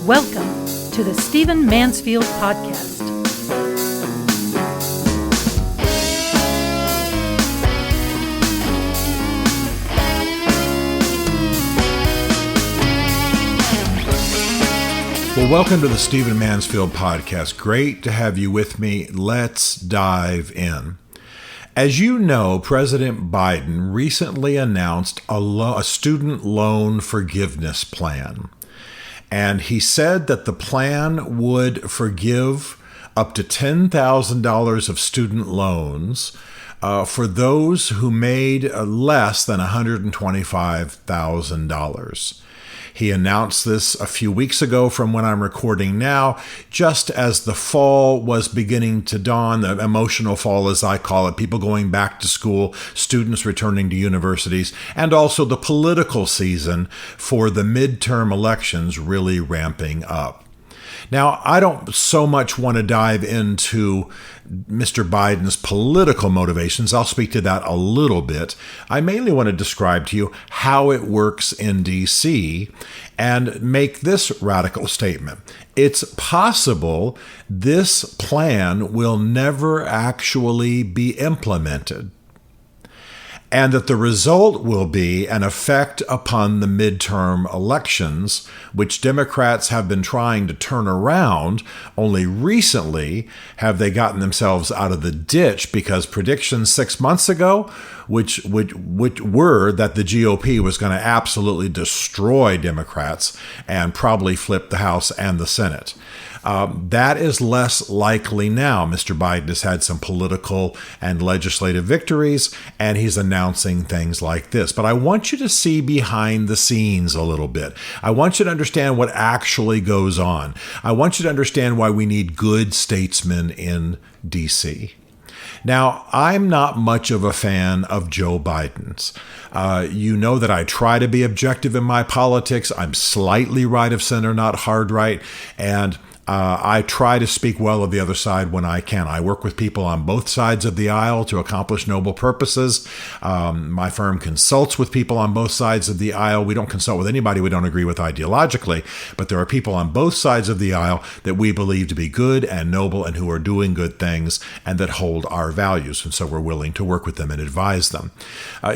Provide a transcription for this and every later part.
Welcome to the Stephen Mansfield Podcast. Well, welcome to the Stephen Mansfield Podcast. Great to have you with me. Let's dive in. As you know, President Biden recently announced a student loan forgiveness plan. And he said that the plan would forgive up to $10,000 of student loans for those who made less than $125,000. He announced this a few weeks ago from when I'm recording now, just as the fall was beginning to dawn, the emotional fall as I call it, people going back to school, students returning to universities, and also the political season for the midterm elections really ramping up. Now, I don't so much want to dive into Mr. Biden's political motivations. I'll speak to that a little bit. I mainly want to describe to you how it works in D.C. and make this radical statement. It's possible this plan will never actually be implemented, and that the result will be an effect upon the midterm elections, which Democrats have been trying to turn around. Only recently have they gotten themselves out of the ditch, because predictions 6 months ago, which were that the GOP was going to absolutely destroy Democrats and probably flip the House and the Senate. That is less likely now. Mr. Biden has had some political and legislative victories, and he's announcing things like this. But I want you to see behind the scenes a little bit. I want you to understand what actually goes on. I want you to understand why we need good statesmen in D.C. Now, I'm not much of a fan of Joe Biden's. You know that I try to be objective in my politics. I'm slightly right of center, not hard right, and I try to speak well of the other side when I can. I work with people on both sides of the aisle to accomplish noble purposes. My firm consults with people on both sides of the aisle. We don't consult with anybody we don't agree with ideologically, but there are people on both sides of the aisle that we believe to be good and noble and who are doing good things and that hold our values. And so we're willing to work with them and advise them.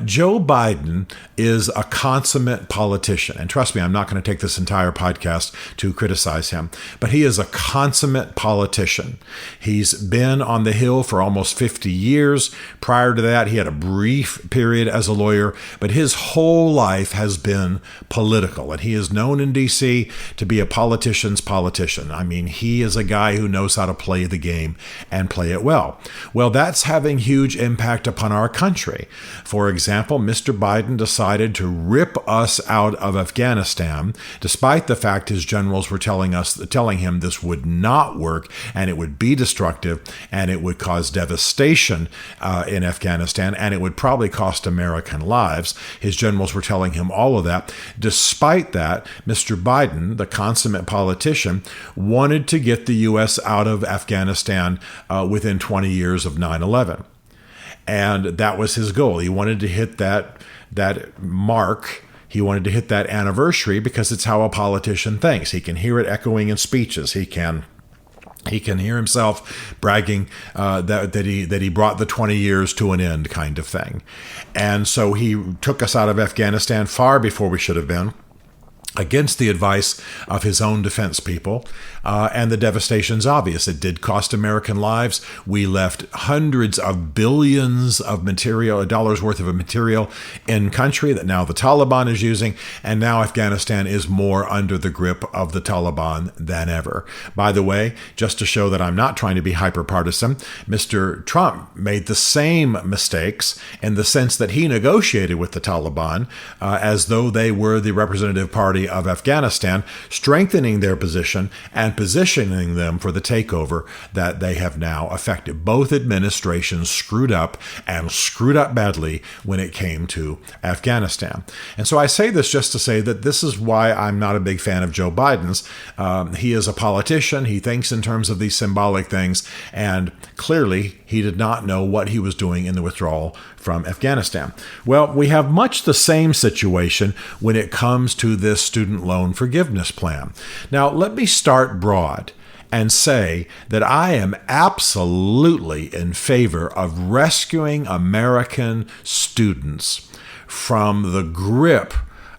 Joe Biden is a consummate politician. And trust me, I'm not going to take this entire podcast to criticize him, but he is a consummate politician. He's been on the Hill for almost 50 years. Prior to that, he had a brief period as a lawyer, but his whole life has been political. And he is known in D.C. to be a politician's politician. I mean, he is a guy who knows how to play the game and play it well. Well, that's having huge impact upon our country. For example, Mr. Biden decided to rip us out of Afghanistan, despite the fact his generals were telling him this would not work, and it would be destructive, and it would cause devastation in Afghanistan, and it would probably cost American lives. His generals were telling him all of that. Despite that, Mr. Biden, the consummate politician, wanted to get the U.S. out of Afghanistan within 20 years of 9/11. And that was his goal. He wanted to hit that mark. He wanted to hit that anniversary because it's how a politician thinks. He can hear it echoing in speeches. He can hear himself bragging that he brought the 20 years to an end, kind of thing. And so he took us out of Afghanistan far before we should have been, against the advice of his own defense people, and the devastation's obvious. It did cost American lives. We left hundreds of billions of dollars worth of material in country that now the Taliban is using, and now Afghanistan is more under the grip of the Taliban than ever. By the way, just to show that I'm not trying to be hyper-partisan, Mr. Trump made the same mistakes in the sense that he negotiated with the Taliban as though they were the representative party of Afghanistan, strengthening their position and positioning them for the takeover that they have now effected. Both administrations screwed up, and screwed up badly when it came to Afghanistan. And so I say this just to say that this is why I'm not a big fan of Joe Biden's. He is a politician. He thinks in terms of these symbolic things, and clearly he did not know what he was doing in the withdrawal from Afghanistan. Well, we have much the same situation when it comes to this student loan forgiveness plan. Now, let me start broad and say that I am absolutely in favor of rescuing American students from the grip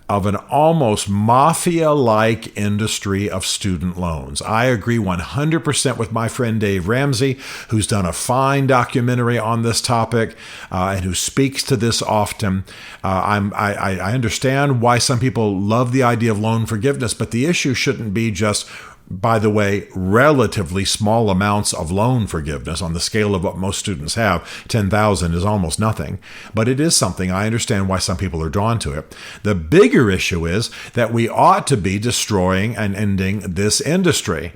of an almost mafia-like industry of student loans. I agree 100% with my friend Dave Ramsey, who's done a fine documentary on this topic and who speaks to this often. I understand why some people love the idea of loan forgiveness, but the issue shouldn't be just, by the way, relatively small amounts of loan forgiveness on the scale of what most students have. 10,000 is almost nothing, but it is something. I understand why some people are drawn to it. The bigger issue is that we ought to be destroying and ending this industry.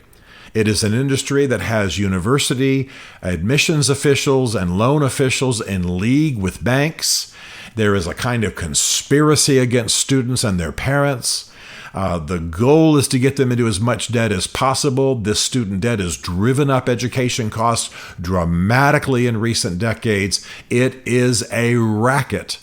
It is an industry that has university admissions officials and loan officials in league with banks. There is a kind of conspiracy against students and their parents. The goal is to get them into as much debt as possible. This student debt has driven up education costs dramatically in recent decades. It is a racket.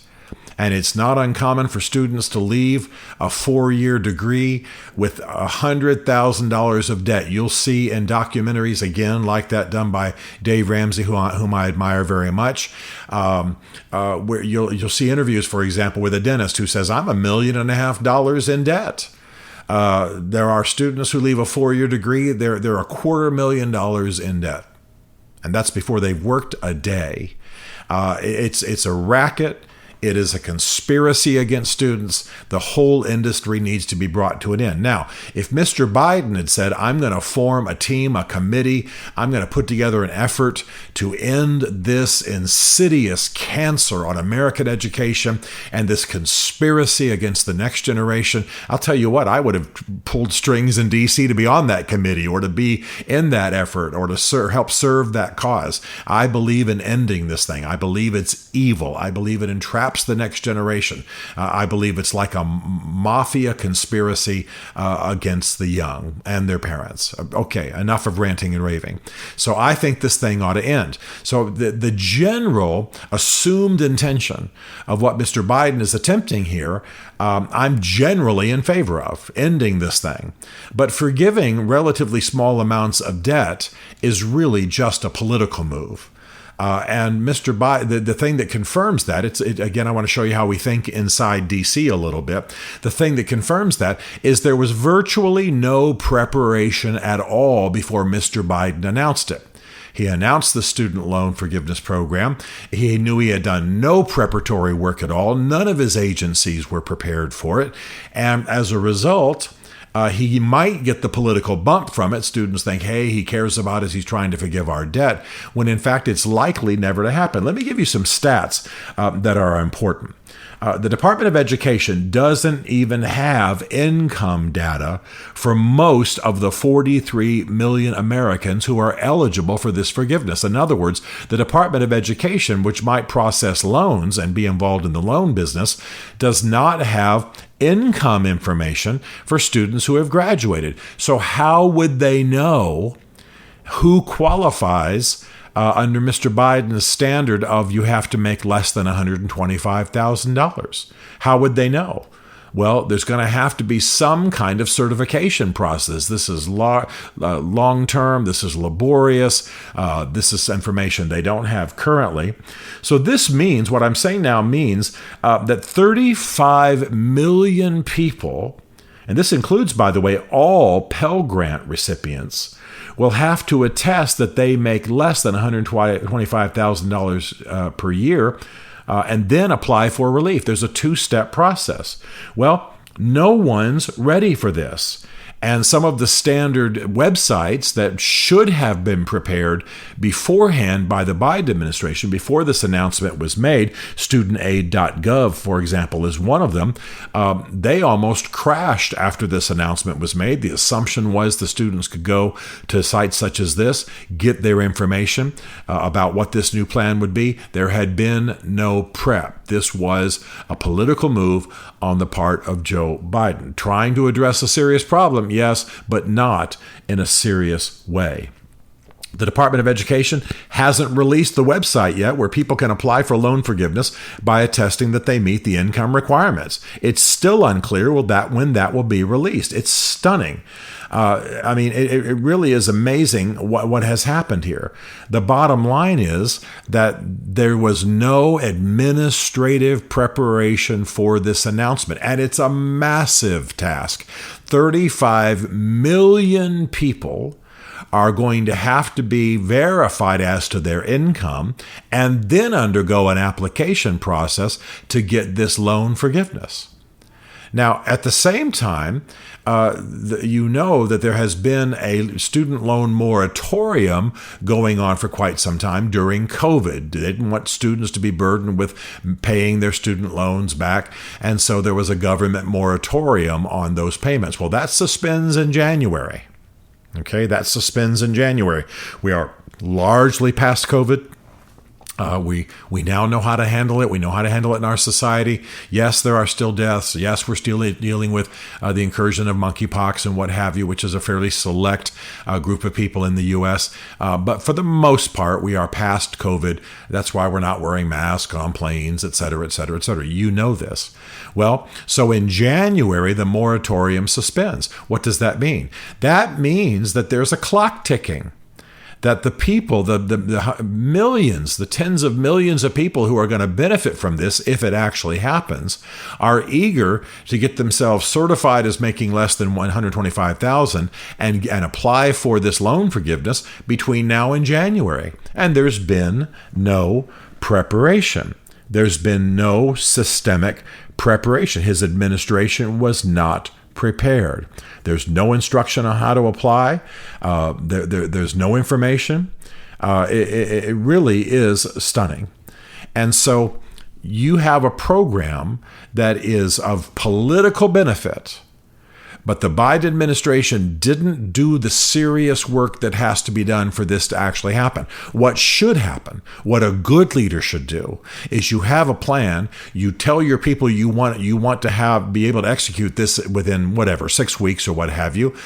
And it's not uncommon for students to leave a 4-year degree with $100,000 of debt. You'll see in documentaries, again, like that done by Dave Ramsey, whom I admire very much, where you'll see interviews, for example, with a dentist who says, I'm $1.5 million in debt. There are students who leave a 4-year degree, they're $250,000 in debt. And that's before they've worked a day. It's a racket. It is a conspiracy against students. The whole industry needs to be brought to an end. Now, if Mr. Biden had said, I'm going to form a team, a committee, I'm going to put together an effort to end this insidious cancer on American education and this conspiracy against the next generation, I'll tell you what, I would have pulled strings in D.C. to be on that committee or to be in that effort or to help serve that cause. I believe in ending this thing. I believe it's evil. I believe it entraps the next generation. I believe it's like a mafia conspiracy against the young and their parents. Okay, enough of ranting and raving. So I think this thing ought to end. So the general assumed intention of what Mr. Biden is attempting here, I'm generally in favor of ending this thing. But forgiving relatively small amounts of debt is really just a political move. And Mr. Biden, the thing that confirms that, again, I want to show you how we think inside D.C. a little bit. The thing that confirms that is there was virtually no preparation at all before Mr. Biden announced it. He announced the student loan forgiveness program. He knew he had done no preparatory work at all. None of his agencies were prepared for it. And as a result, he might get the political bump from it. Students think, hey, he cares about us, he's trying to forgive our debt, when in fact it's likely never to happen. Let me give you some stats that are important. The Department of Education doesn't even have income data for most of the 43 million Americans who are eligible for this forgiveness. In other words, the Department of Education, which might process loans and be involved in the loan business, does not have income information for students who have graduated. So how would they know who qualifies under Mr. Biden's standard of you have to make less than $125,000? How would they know? Well, there's going to have to be some kind of certification process. This is long-term. This is laborious. This is information they don't have currently. So this means, what I'm saying now means that 35 million people, and this includes, by the way, all Pell Grant recipients, will have to attest that they make less than $125,000 per year and then apply for relief. There's a 2-step process. Well, no one's ready for this. And some of the standard websites that should have been prepared beforehand by the Biden administration, before this announcement was made, studentaid.gov, for example, is one of them. They almost crashed after this announcement was made. The assumption was the students could go to sites such as this, get their information about what this new plan would be. There had been no prep. This was a political move on the part of Joe Biden, trying to address a serious problem, yes, but not in a serious way. The Department of Education hasn't released the website yet where people can apply for loan forgiveness by attesting that they meet the income requirements. It's still unclear when that will be released. It's stunning. It really is amazing what has happened here. The bottom line is that there was no administrative preparation for this announcement, and it's a massive task. 35 million people are going to have to be verified as to their income and then undergo an application process to get this loan forgiveness. Now, at the same time, you know that there has been a student loan moratorium going on for quite some time during COVID. They didn't want students to be burdened with paying their student loans back, and so there was a government moratorium on those payments. Well, that suspends in January. Okay, that suspends in January. We are largely past COVID. We now know how to handle it. We know how to handle it in our society. Yes, there are still deaths. Yes, we're still dealing with the incursion of monkeypox and what have you, which is a fairly select group of people in the U.S. But for the most part, we are past COVID. That's why we're not wearing masks on planes, et cetera, et cetera, et cetera. You know this. Well, so in January, the moratorium suspends. What does that mean? That means that there's a clock ticking. That the people, the millions, the tens of millions of people who are going to benefit from this, if it actually happens, are eager to get themselves certified as making less than $125,000 and apply for this loan forgiveness between now and January. And there's been no preparation. There's been no systemic preparation. His administration was not prepared. There's no instruction on how to apply. There's no information. It really is stunning. And so you have a program that is of political benefit, but the Biden administration didn't do the serious work that has to be done for this to actually happen. What should happen, what a good leader should do, is you have a plan. You tell your people you want to be able to execute this within 6 weeks or what have you.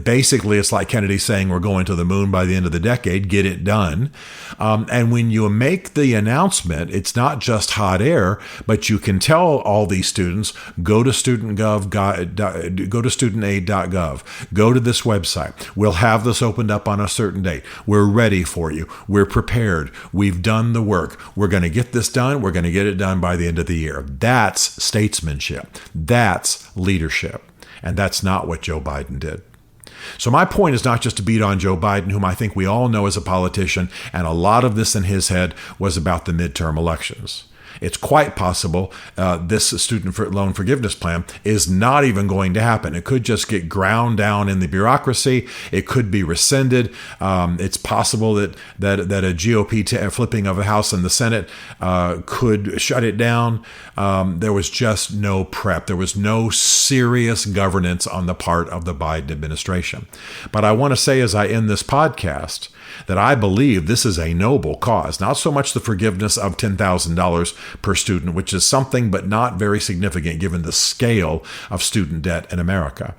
Basically, it's like Kennedy saying we're going to the moon by the end of the decade. Get it done. And when you make the announcement, it's not just hot air, but you can tell all these students, go to studentaid.gov, go to this website. We'll have this opened up on a certain date. We're ready for you. We're prepared. We've done the work. We're going to get this done. We're going to get it done by the end of the year. That's statesmanship. That's leadership. And that's not what Joe Biden did. So my point is not just to beat on Joe Biden, whom I think we all know as a politician, and a lot of this in his head was about the midterm elections. It's quite possible this student loan forgiveness plan is not even going to happen. It could just get ground down in the bureaucracy. It could be rescinded. It's possible that a GOP flipping of a House and the Senate could shut it down. There was just no prep. There was no serious governance on the part of the Biden administration. But I want to say as I end this podcast that I believe this is a noble cause, not so much the forgiveness of $10,000 per student, which is something but not very significant given the scale of student debt in America.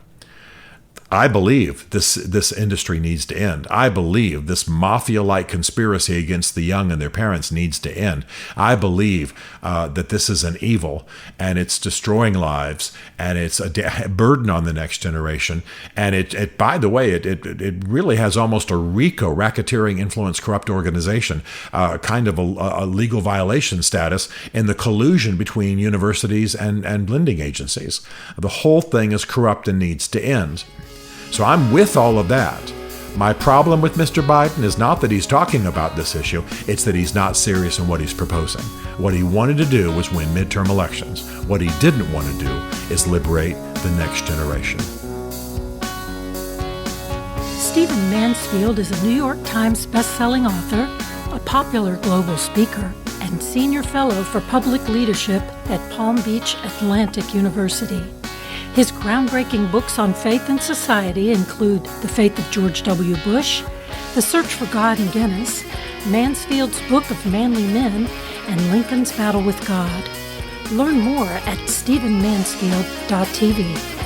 I believe this industry needs to end. I believe this mafia-like conspiracy against the young and their parents needs to end. I believe that this is an evil, and it's destroying lives, and it's a burden on the next generation. And it by the way, it really has almost a RICO, racketeering, influence, corrupt organization, kind of a legal violation status in the collusion between universities and lending agencies. The whole thing is corrupt and needs to end. So I'm with all of that. My problem with Mr. Biden is not that he's talking about this issue, it's that he's not serious in what he's proposing. What he wanted to do was win midterm elections. What he didn't want to do is liberate the next generation. Stephen Mansfield is a New York Times best-selling author, a popular global speaker, and senior fellow for public leadership at Palm Beach Atlantic University. His groundbreaking books on faith and society include The Faith of George W. Bush, The Search for God in Guinness, Mansfield's Book of Manly Men, and Lincoln's Battle with God. Learn more at stephenmansfield.tv.